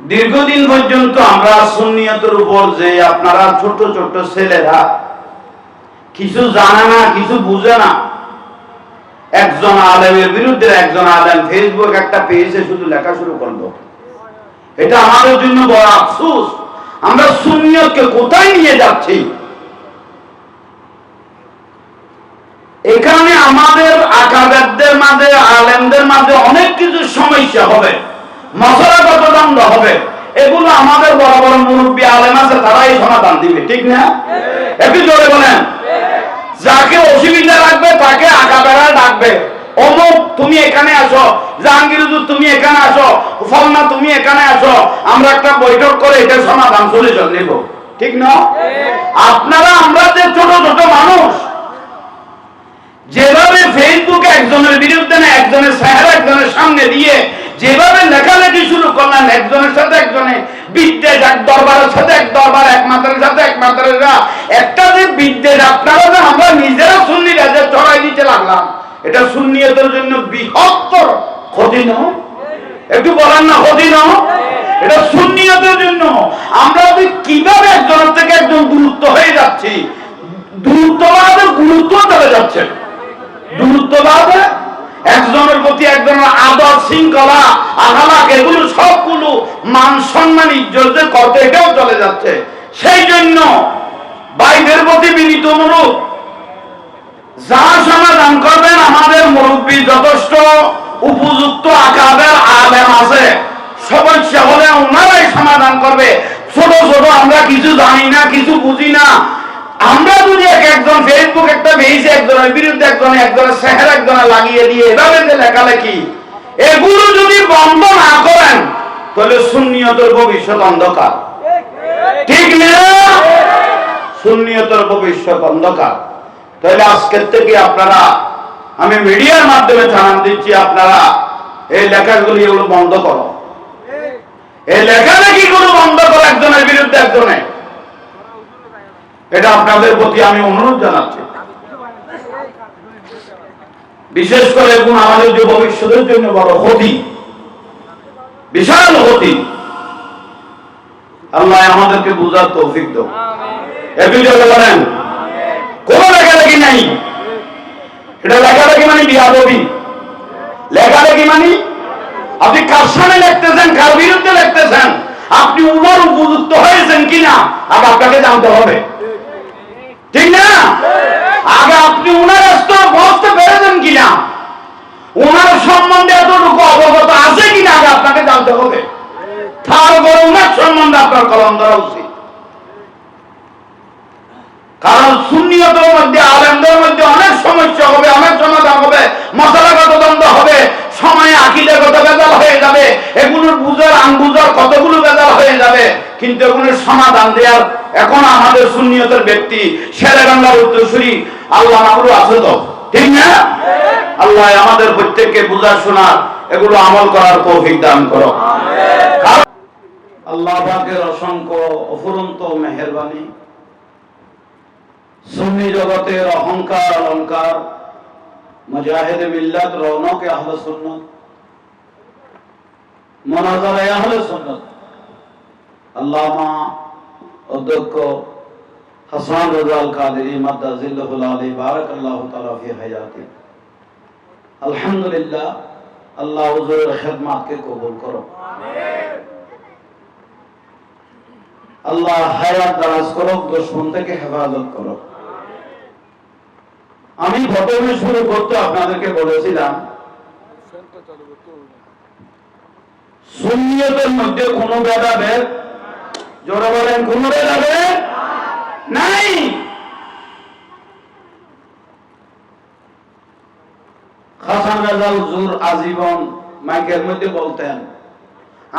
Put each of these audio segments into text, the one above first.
দীর্ঘদিন পর্যন্ত আমরা সুন্নিয়তের উপর যে আপনারা ছোট ছোট ছেলেরা কিছু জানে না, কিছু বুঝে না, একজন আলেমের বিরুদ্ধে একজন আলেম ফেসবুক একটা পেজে শুধু লেখা শুরু করলো। এটা আমাদের জন্য বড় আফসোস। আমরা সুন্নিয়তকে কোথায় নিয়ে যাচ্ছি? এখানে আমাদের আকাবেরদের মাঝে, আলেমদের মাঝে অনেক কিছু সমস্যা হবে, মশলাগত দ্বন্দ্ব হবে। এগুলো আমাদের বড় বড় মুরব্বী আলেম আছে, তারাই সমাধান দিবে, ঠিক না? একটু জোরে বলেন। যাকে অসুবিধা লাগবে তাকে আকাবেরা ডাকবে, অমুক তুমি এখানে আসো, জাহাঙ্গীর হুজুর তুমি এখানে আসো, ফলনা তুমি এখানে আসো, আমরা একটা বৈঠক করে এটার সমাধান সলিউশন নেব, ঠিক না? আপনারা আমরা যে ছোট ছোট মানুষ, যেভাবে ফেসবুকে একজনের বিরুদ্ধে না একজনের চেহারা একজনের সামনে দিয়ে যেভাবে লেখালেখি শুরু করলেন, একজনের সাথে একজনে বিদ্বেষ, এক দরবারের সাথে এক দরবার, এক মাতারের সাথে এক মাতারেরা একটা যে বিদ্বেষ আপনারা যে আমরা নিজেরা সুন্নিরা যে চড়াই দিতে লাগলাম, এটা সুন্নিয়তের জন্য বৃহত্তর ক্ষতি নয়? একটু বলেন না, ক্ষতি নয়? এটা সুন্নিয়তের জন্য আমরা কিভাবে একজনের থেকে একজন দূরত্ব হয়ে যাচ্ছি, দূরত্ববাদের গুরুত্ব চলে যাচ্ছে, দূরত্ববাদে একজনের প্রতি একজনের আদর, শৃঙ্খলা, আখলাক, এগুলো সবগুলো মান সম্মান ইজ্জতের করতে এটাও চলে যাচ্ছে। সেই জন্য ভাইদের প্রতি বিনীত অনুরোধ, যা সমাধান করবেন আমাদের মুরব্বী যথেষ্ট উপযুক্ত আকাবের আলেম আছে, সমস্যা হলে ওনারাই সমাধান করবে। ছোট ছোট আমরা কিছু জানি না, কিছু বুঝি না, আমরা যদি একজন ফেসবুক একটা পেজে একজনের বিরুদ্ধে একজনের চেহারা একজনের লাগিয়ে দিয়ে এভাবে যে লেখালেখি, এগুলো যদি বন্ধ না করেন তাহলে সুন্নিয়তের ভবিষ্যৎ অন্ধকার, ঠিক না? সুন্নিয়তের ভবিষ্যৎ অন্ধকার। তাহলে আজকের থেকে আপনারা, আমি মিডিয়ার মাধ্যমে জানান দিচ্ছি, আপনারা এই লেখাগুলি এগুলো বন্ধ করো, এই লেখালেখি গুলো বন্ধ করো একজনের বিরুদ্ধে একজনে। এটা আপনাদের প্রতি আমি অনুরোধ জানাচ্ছি। বিশেষ করে এখন আমাদের যে ভবিষ্যতের জন্য বড় ক্ষতি, বিশাল ক্ষতি। আল্লাহ আমাদেরকে বুঝার তৌফিক দাও। একটু জোরে বলেন। কোন লেখালেখি নাই, এটা লেখালেখি মানে বিয়াদবি, লেখালেখি মানে আপনি কার সামনে লিখতেছেন, কার বিরুদ্ধে লিখতেছেন, আপনি উনার উপযুক্ত হয়েছেন কিনা আগে আপনাকে জানতে হবে, ঠিক না? আগে আপনি উনার স্তর পৌঁছতে পেরেছেন কিনা, উনার সম্বন্ধে এতটুকু অবগত আছে কিনা আগে আপনাকে জানতে হবে। তারপরে উনার সম্বন্ধে আপনার কলম ধরা উচিত। কারণ সুন্নিয়তের মধ্যে, আলেমদের মধ্যে অনেক সমস্যা হবে, অনেক সমাধান হবে, মশলাগত দ্বন্দ্ব হবে, সময়ে আকীদাগত ভেজাল হয়ে যাবে, এগুলোর বুঝার আনবুঝার কতগুলো ভেজাল হয়ে যাবে। কিন্তু এগুলোর সমাধান দেওয়ার এখন আমাদের সুন্নিয়তের ব্যক্তি শেরেবাংলার উত্তরসূরি আল্লাহ মাহবুব আছে তো, ঠিক না? আল্লাহ আমাদের প্রত্যেককে বুঝার শোনার, এগুলো আমল করার তৌফিক দান করো। আল্লাহ পাকের অসংখ্য অফুরন্ত মেহেরবানি, সুন্নি জগতের অহংকার অলংকার, মুজাহিদ মিল্লাত, রৌনক আহলে সুন্নাত, মুনাজারা আহলে সুন্নাত, আল্লামা অধ্যক্ষ হাসান রাজাল কাদেরী মাদ্দাজিল্লাহুল আলী বারাকাল্লাহু তাআলা ফি হায়াতি। আলহামদুলিল্লাহ, আল্লাহ হুজুরের খিদমতকে কবুল করো, আমিন। আল্লাহ হায়াত দারাজ করো, দুশমন থেকে হেফাজত করো। আমি প্রথমে শুরু করতে আপনাদেরকে বলেছিলাম, সুন্নিয়তের মধ্যে কোনো ভেদাভেদ, জোরে বলেন, কোনো ভেদাভেদ নাই। হাসান রাজা হুজুর আজীবন মাইকের মধ্যে বলতেন,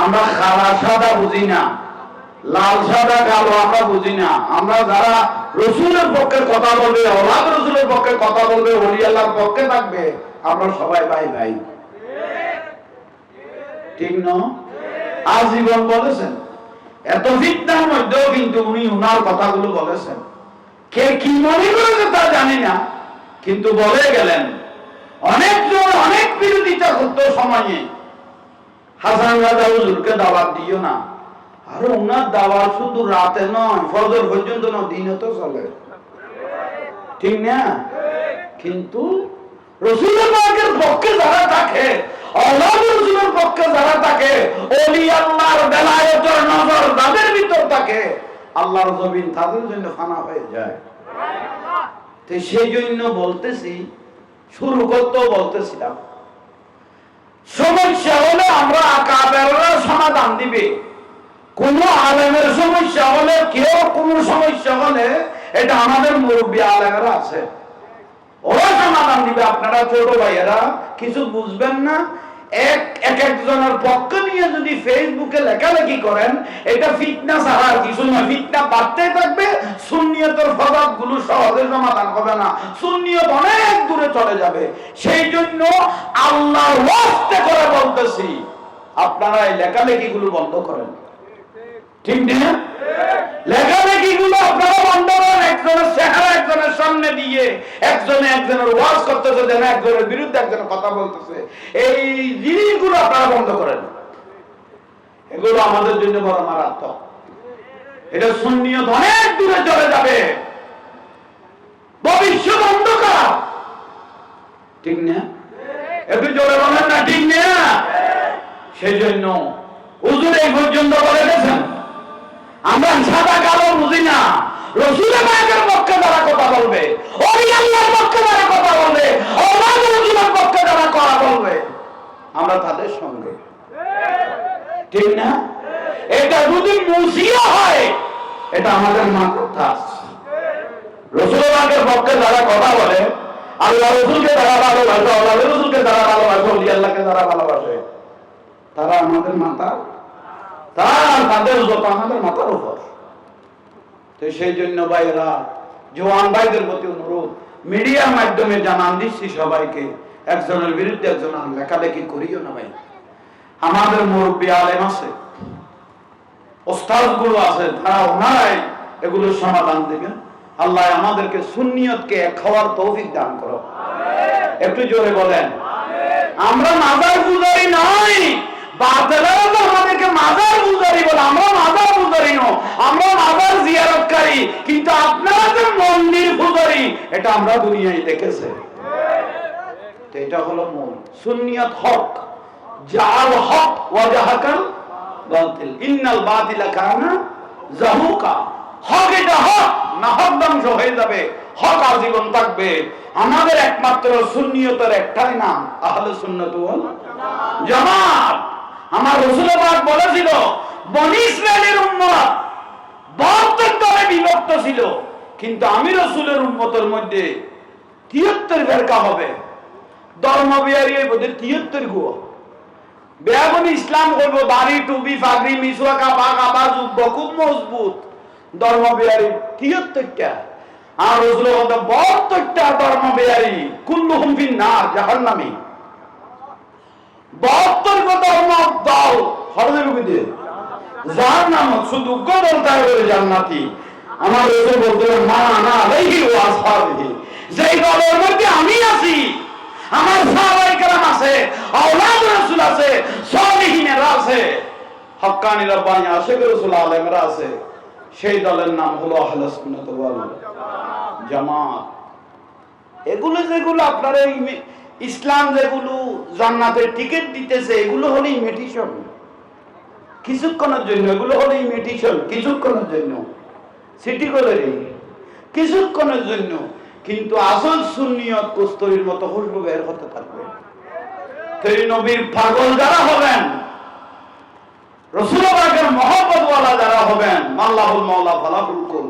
আমরা কালা সাদা বুঝি না, লাল সাদা কালো আমরা বুঝি না, আমরা যারা রসুলের পক্ষে কথা বলবে, ওলাদ রসুলের পক্ষে কথা বলবে, ওলি আল্লাহর পক্ষে থাকবে, আমরা সবাই ভাই ভাই, ঠিক না? আজীবন বলেছেন। এত ফিতনার মধ্যেও কিন্তু উনি উনার কথাগুলো বলেছেন। কে কি মনে করেছে তা জানি না, কিন্তু বলে গেলেন। অনেকজন অনেক বিরোধিতা করত সময়ে, হাসান রাজা হুজুরকে দাওয়াত দিও না। আর ওনার দাওয়াত শুধু রাতে নয়, ফজর পর্যন্ত নয়, দিনে তো চলে, ঠিক না? কিন্তু রাসূলের পাকের পক্ষে যারা থাকে, আল্লাহর রাসূলের পক্ষে যারা থাকে, ওলি আল্লাহর বেলায়েতের নজর যাদের ভিতর থাকে, আল্লাহর জমিন তাদের জন্য ফানা হয়ে যায়। তো সেই জন্য বলতেছি, শুরু করতেও বলতেছিলাম, সমস্যা হলে আমরা আকাবেররা সমাধান দিবে। কোন আলেমের সমস্যা হলে, কেউ কোন সমস্যা হলে, এটা আমাদের মুরব্বী আলেমেরা আছে, ওরা সমাধান দিবে। আপনারা ছোট ভাইয়েরা কিছু বুঝবেন না, একজনের পক্ষ নিয়ে যদি ফেসবুকে লেখালেখি করেন, এটা ফিতনা ছাড়া আর কিছু নয়। ফিতনা বাড়তেই থাকবে, সুন্নিয়তের ফসাদ গুলো সহজে সমাধান হবে না, সুন্নিয়ত অনেক দূরে চলে যাবে। সেই জন্য আল্লাহর ওয়াস্তে করে বলতেছি, আপনারা এই লেখালেখি গুলো বন্ধ করেন, ঠিক না? লেখালেখি গুলো আপনারা বন্ধ করেন। একজনের চেহারা একজনের সামনে দিয়ে একজনের ওয়াজ করতেছে, যেন একজনের বিরুদ্ধে একজনের কথা বলতেছে, এই জিনিসগুলো আপনারা বন্ধ করেন। এগুলো আমাদের জন্য বড় মারাত্মক। এটা সুন্নিয়ত অনেক দূরে চলে যাবে, ভবিষ্যৎ অন্ধকার, ঠিক না? একটু জোরে বলেন না, ঠিক না? সেই জন্য হুজুর এই পর্যন্ত বলে গেছেন, আমরা সাদা কালো বুঝি না। রাসূলের পাকের পক্ষে যারা কথা বলবে, ওলি আল্লাহর পক্ষে যারা কথা বলবে, আল্লাহর রাসূলের পক্ষে যারা কথা বলবে, আমরা তাদের সঙ্গে, ঠিক না? এটা যদি মুসিয়া হয়, এটা আমাদের মাথা। রাসূলের পাকের পক্ষে যারা কথা বলে, আল্লাহ রাসূলকে যারা ভালোবাসে, আল্লাহ রাসূলকে যারা ভালোবাসে, ওলি আল্লাহকে যারা ভালোবাসে, তারা আমাদের মাথা, তাদের যত আমাদের মাথার উপর। তো সেই জন্য ভাইয়েরা, জওয়ান ভাইদের প্রতি অনুরোধ, মিডিয়ার মাধ্যমে জানান দিচ্ছি সবাইকে, একজনের বিরুদ্ধে একজন লেখালেখি করিও না ভাই। আমাদের মুরব্বী আলেম আছে, ওস্তাদ গুলো আছে, তারা ওনারাই এগুলো সমাধান দেবেন। আল্লাহ আমাদেরকে সুন্নিয়তকে এক হওয়ার তৌফিক দান করো। একটু জোরে বলেন। আমরা মাজার পূজারি নই, বাতিলেরা তো আমাদেরকে মাজার পূজারি বলে, আমরা মাজার পূজারি নই, আমরা মাজার জিয়ারতকারী। কিন্তু আপনারা যে মন্দির পূজারি, এটা আমরা দুনিয়ায় দেখেছে। তো এটা হলো মূল সুন্নিয়ত, হক, জাল হক ওয়া জাহাকাল বাতিল, ইন্নাল বাতিলা কানা যাহুকা। হক এটা হক, না হক ধ্বংস হয়ে যাবে, হক আজীবন থাকবে। আমাদের একমাত্র সুন্নিয়তের একটাই নাম, আহলে সুন্নাত ওয়াল জামাত। আমার রাসূল পাক বলেছিল, বনি ইসরাইলের উম্মত 72 দলে বিভক্ত ছিল, কিন্তু আমি রাসূলের উম্মতের মধ্যে 73 ফেরকা হবে। ধর্মবিহারী এই বোধে 73 গো বেয়াগুন ইসলাম করবো, দাড়ি টুপি পাগড়ি মিসওয়াক পাগা বাজু খুব মজবুত। ধর্মবিহারী 73টা, আর রাসূল বলেন 72টা ধর্মবিহারী, কুল্লুহুম ফিন-নার, জাহান্নামী। 72 ধর্ম দল হরদের মধ্যে জাহান্নাম, শুধু গোদল তাহলে জান্নাতি। আমার রাসূল বলতেন, মা আনা আলাইহি ওয়া আসহাবিহি, যেই দলের মধ্যে আমি আছি, আমার সাহাবায়ে কেরাম আছে, আওলাদ রাসূল আছে, সালিহিনেরা আছে, হক্কানি রব্বানি আশিক রাসূল আলেমরা আছে, সেই দলের নাম হলো আহলে সুন্নাত ওয়াল জামাত। এগুলো যেগুলো আপনারা ইসলাম যেগুলো জান্নাতের টিকিট দিতেছে, এগুলো হলো ইমিটেশন, কিছুক্ষণের জন্য। এগুলো হলো ইমিটেশন, কিছুক্ষণের জন্য, সিটি কলেরই কিছুক্ষণের জন্য। কিন্তু আসল সুন্নিয়ত কস্তুরীর মতো খুশবু বের হতে থাকবে। সেই নবীর পাগল যারা হবেন, রাসূল পাকের মহব্বত ওয়ালা যারা হবেন, মাল্লাহুল মাওলা ফালাহুল কুল,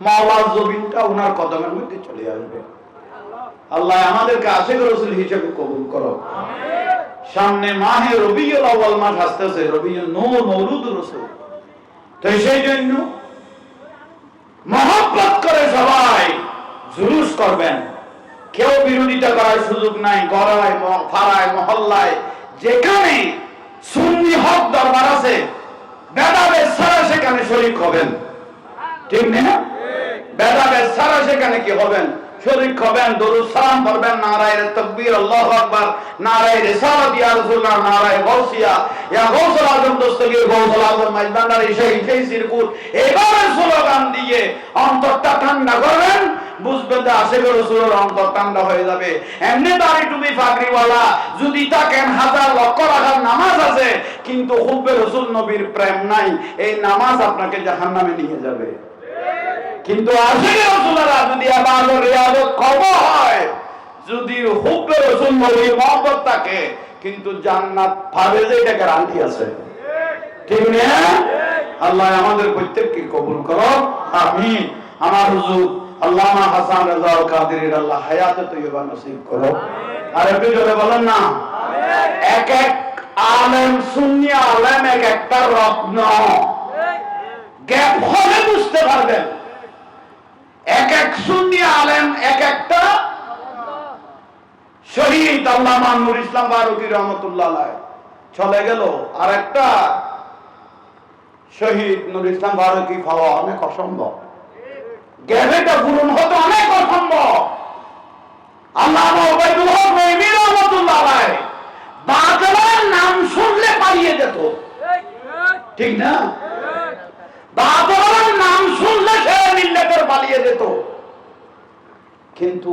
মাওলার জমিনটা ওনার কদমের মধ্যে চলে আসবে। আল্লাহ আমাদেরকে আশিক রাসূল হিসেবে কবুল করো। সামনে মাহে রবিউল আউয়াল মাস আসতেছে, রবিউল নূর, মওলুদুর রাসূল। তো সেই জন্য মহব্বত করে সবাই জুলুস করবেন, কেউ বিরোধিতা করার সুযোগ নাই। গড়ায়, ফাড়ায়, মহল্লায় যেখানে সুন্নি হক দরবার আছে, ভেদাভেদ ছাড়া সেখানে শরীক হবেন, ঠিক না? ভেদাভেদ ছাড়া সেখানে কি হবেন? শরীক হবেন, দরুদ সালাম পড়বেন, নারায়ে তাকবীর, আল্লাহু আকবার, নারায়ে রিসালাত, ইয়া রাসূলুল্লাহ, নারায়ে গাউসিয়া, ইয়া গাউসুল আজম দস্তগীর, গাউসুল আজম মাইজবান্ডারি, সেই সিরকুট এইভাবে স্লোগান দিয়ে অন্তরটা ঠান্ডা করবেন, বুঝবেন যে আশিকে রাসূলের অন্তর ঠান্ডা হয়ে যাবে। এমনি দাড়ি টুপি পাগড়িওয়ালা যদি থাকেন, হাজার লক্ষ রাখার নামাজ আছে, কিন্তু হুব্বে রাসূল নবীর প্রেম নাই, এই নামাজ আপনাকে জাহান্নামে নিয়ে যাবে। কিন্তু আশিকে রাসূলরা যদি ইবাদত রিয়াদত কবুল হয়, যদি হুব্বে রাসূল নবীর মহব্বত থাকে, কিন্তু জান্নাত পাবে, যে এটা গ্যারান্টি আছে। ঠিক না? আল্লাহ আমাদের প্রত্যেককে কবুল করো, আমিন। আমার হুজুর আল্লামা হাসান রাজা আল কাদেরীর আল্লাহ হায়াতে তৈয়বা নসিব করো। আর একটু জোরে বলেন না, এক এক আলেম, সুন্নি আলেম এক একটা রত্ন, গ্যাপ হলে বুঝতে পারবেন। এক এক সুন্নি আলেম এক একটা শহীদ। আল্লামা নূর ইসলাম ফারুকী রহমাতুল্লাহ আলাইহি চলে গেল, আর একটা শহীদ নূর ইসলাম ফারুকী পাওয়া অনেক অসম্ভব, গ্যাপটা পূরণ হতে অনেক অসম্ভব। আল্লামা ওবায়দুল্লাহ নঈমী রহমাতুল্লাহ আলাইহি বাতিলের নাম শুনলে পালিয়ে যেত, ঠিক না? বাতিলের নাম শুনলে সে মিল্লাতের পালিয়ে যেত। কিন্তু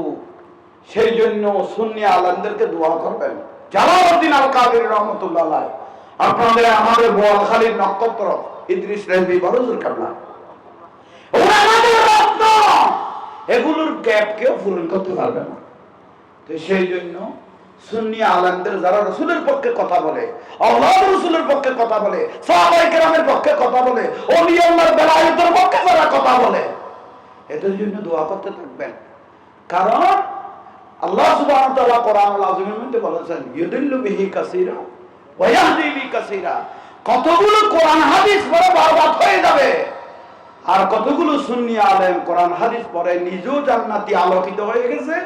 সেই জন্য সুন্নি আলেমদেরকে দোয়া করবেন। জালালউদ্দিন আল কাদেরী রহমাতুল্লাহ আলাইহি, আপনাদের আমাদের বোয়ালখালীর নক্ষত্র ইদ্রিস রেজভী বরজুল কাবলা, ওরা আমাদের রত্ন, এগুলোর গ্যাপ কেউ পূরণ করতে পারবে না। তো সেই জন্য সুন্নি আলেমদের যারা রাসূলের পক্ষে কথা বলে, আল্লাহর রাসূলের পক্ষে কথা বলে, সাহাবায়ে কেরামের পক্ষে কথা বলে, ওলি আল্লাহর বেলায়েতের পক্ষে যারা কথা বলে, এদের জন্য দোয়া করতে থাকবেন। কারণ আল্লাহ সুবহানাহু ওয়া তাআলা কোরআনুল আযীমের মধ্যে বলেছেন, ইউদিল্লু বিহি কাসীরা ওয়া ইয়াহদি বিহি কাসীরা, কতগুলো কোরআন হাদিস পড়ে বরবাদ হয়ে যাবে, আর কতগুলো সুন্নি আলেম কোরআন হাদিস পড়ে নিজেও জান্নাতি আলোকিত হয়ে গেছে,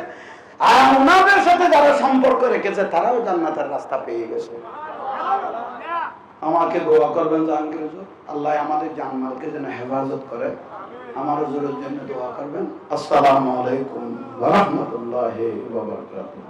আর ওনাদের সাথে যারা সম্পর্ক রেখেছে তারাও জান্নাতের রাস্তা পেয়ে গেছে। আমাকে দোয়া করবেন জাহাঙ্গীর হুজুর, আল্লাহ আমাদের জানমালকে যেন হেফাজত করে। আমার হুজুরের জন্য দোয়া করবেন। আসসালামু আলাইকুম ওয়া রাহমাতুল্লাহি ওয়া বারাকাতুহু।